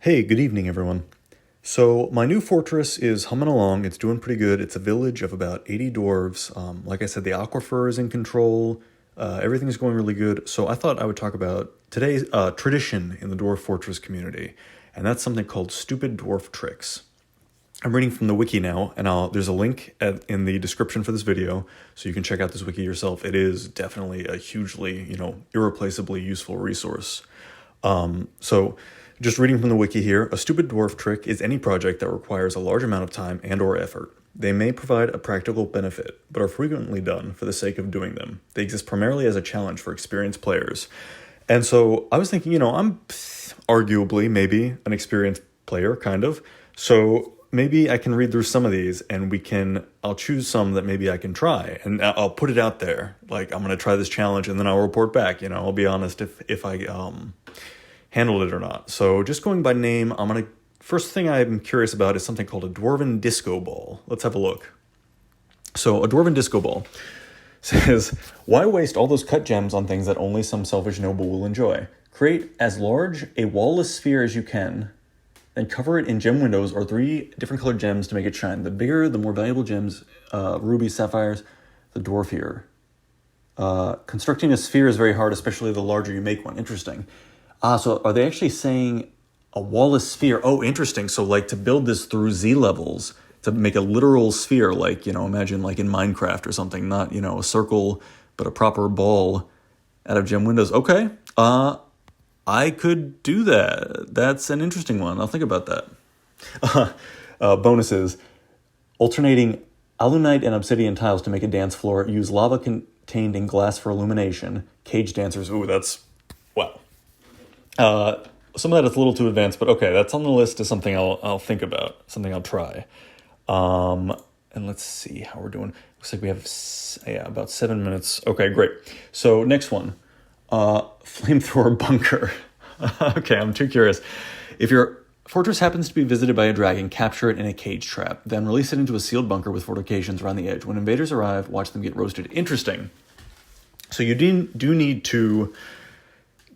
Hey, good evening, everyone. So, my new fortress is humming along. It's doing pretty good. It's a village of about 80 dwarves. Like I said, the aquifer is in control. Everything's going really good. So, I thought I would talk about today's tradition in the dwarf fortress community, and that's something called stupid dwarf tricks. I'm reading from the wiki now, and there's a link in the description for this video, so you can check out this wiki yourself. It is definitely a hugely, irreplaceably useful resource. So just reading from the wiki here, a stupid dwarf trick is any project that requires a large amount of time and or effort. They may provide a practical benefit, but are frequently done for the sake of doing them. They exist primarily as a challenge for experienced players. And so I was thinking, I'm arguably maybe an experienced player, kind of. So maybe I can read through some of these and I'll choose some that maybe I can try and I'll put it out there. Like, I'm going to try this challenge and then I'll report back. I'll be honest if I handled it or not. So just going by name, first thing I'm curious about is something called a Dwarven disco ball. Let's have a look. So a Dwarven disco ball says, why waste all those cut gems on things that only some selfish noble will enjoy? Create as large a wallless sphere as you can, then cover it in gem windows or 3 different colored gems to make it shine. The bigger, the more valuable gems, rubies, sapphires, the dwarfier. Constructing a sphere is very hard, especially the larger you make one. Interesting. So are they actually saying a wallless sphere? Oh, interesting. So like to build this through Z levels, to make a literal sphere, like, imagine like in Minecraft or something, not, a circle, but a proper ball out of gem windows. Okay. I could do that. That's an interesting one. I'll think about that. Bonuses. Alternating alunite and obsidian tiles to make a dance floor. Use lava contained in glass for illumination. Cage dancers. Ooh, that's... wow. Some of that is a little too advanced, but okay, that's on the list as something I'll think about, something I'll try. And let's see how we're doing. Looks like we have about 7 minutes. Okay, great. So next one, flamethrower bunker. Okay, I'm too curious. If your fortress happens to be visited by a dragon, capture it in a cage trap, then release it into a sealed bunker with fortifications around the edge. When invaders arrive, watch them get roasted. Interesting. So you do need to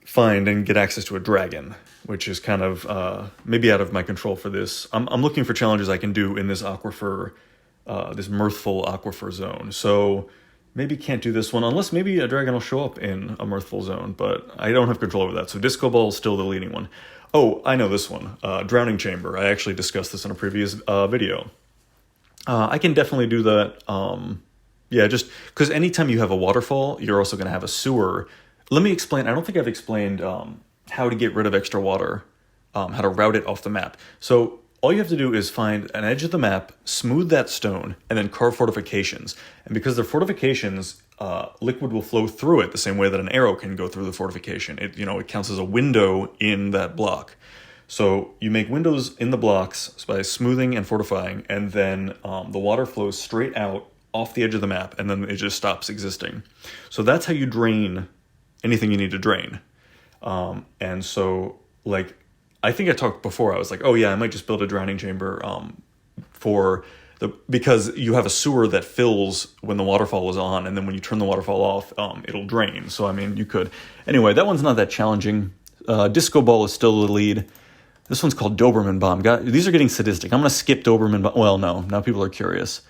find and get access to a dragon, which is kind of maybe out of my control for this. I'm looking for challenges I can do in this aquifer, this mirthful aquifer zone. So maybe can't do this one unless maybe a dragon will show up in a mirthful zone, but I don't have control over that. So disco ball is still the leading one. Oh, I know this one, drowning chamber. I actually discussed this in a previous video. I can definitely do that. Yeah, just because anytime you have a waterfall, you're also going to have a sewer. Let me explain. I don't think I've explained how to get rid of extra water, how to route it off the map. So all you have to do is find an edge of the map, smooth that stone, and then carve fortifications. And because they're fortifications, liquid will flow through it the same way that an arrow can go through the fortification. It counts as a window in that block. So you make windows in the blocks by smoothing and fortifying, and then the water flows straight out off the edge of the map, and then it just stops existing. So that's how you drain anything you need to drain. And so, like, I think I talked before, I was like, oh yeah, I might just build a drowning chamber because you have a sewer that fills when the waterfall is on, and then when you turn the waterfall off, it'll drain. So, I mean, you could. Anyway, that one's not that challenging. Disco ball is still the lead. This one's called Doberman bomb. These are getting sadistic. I'm going to skip Doberman bomb. Well, no, now people are curious.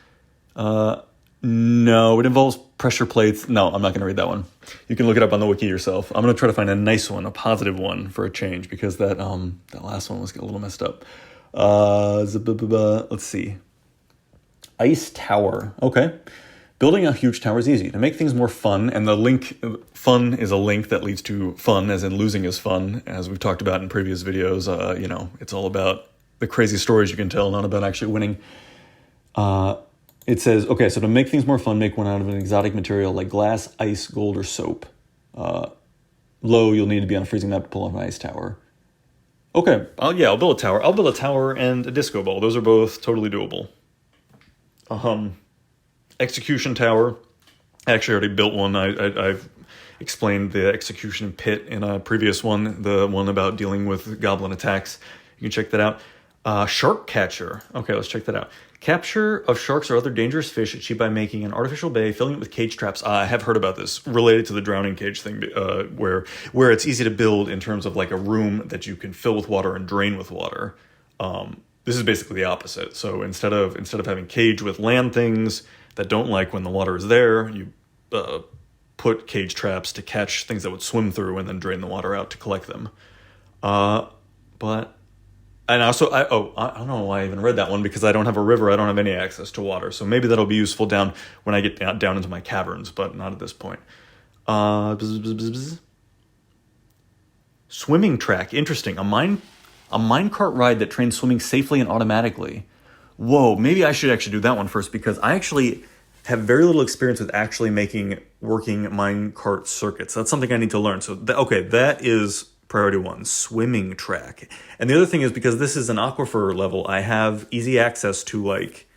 No, it involves pressure plates. No, I'm not going to read that one. You can look it up on the wiki yourself. I'm going to try to find a nice one, a positive one for a change, because that last one was a little messed up. Let's see. Ice tower. Okay. Building a huge tower is easy. To make things more fun, and the link, fun is a link that leads to fun, as in losing is fun, as we've talked about in previous videos. It's all about the crazy stories you can tell, not about actually winning. It says, okay, so to make things more fun, make one out of an exotic material like glass, ice, gold, or soap. Low, you'll need to be on a freezing map to pull off an ice tower. Okay, I'll build a tower. I'll build a tower and a disco ball. Those are both totally doable. Execution tower. I actually already built one. I've explained the execution pit in a previous one, the one about dealing with goblin attacks. You can check that out. Shark catcher. Okay, let's check that out. Capture of sharks or other dangerous fish achieved by making an artificial bay, filling it with cage traps. I have heard about this related to the drowning cage thing, where it's easy to build in terms of like a room that you can fill with water and drain with water. This is basically the opposite. So instead of having cage with land things that don't like when the water is there, you put cage traps to catch things that would swim through and then drain the water out to collect them. And also, I don't know why I even read that one, because I don't have a river. I don't have any access to water. So maybe that'll be useful down when I get down into my caverns, but not at this point. Swimming track. Interesting. A minecart ride that trains swimming safely and automatically. Whoa, maybe I should actually do that one first, because I actually have very little experience with actually making working minecart circuits. That's something I need to learn. So, that is priority 1, swimming track. And the other thing is, because this is an aquifer level, I have easy access to like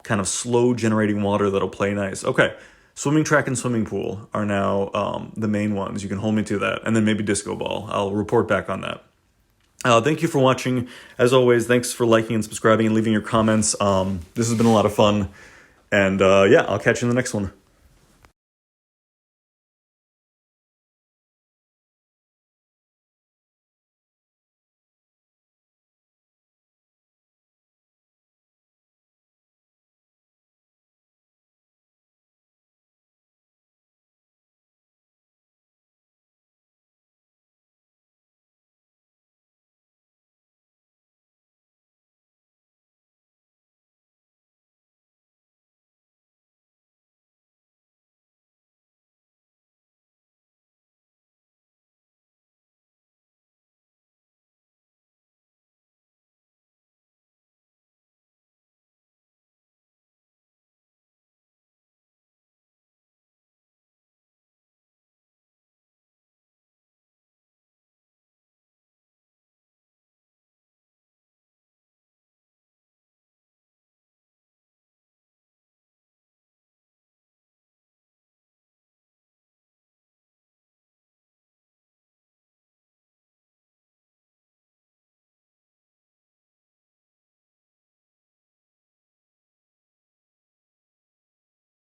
kind of slow generating water that'll play nice. Okay, swimming track and swimming pool are now the main ones. You can hold me to that. And then maybe disco ball. I'll report back on that. Thank you for watching. As always, thanks for liking and subscribing and leaving your comments. This has been a lot of fun. And I'll catch you in the next one.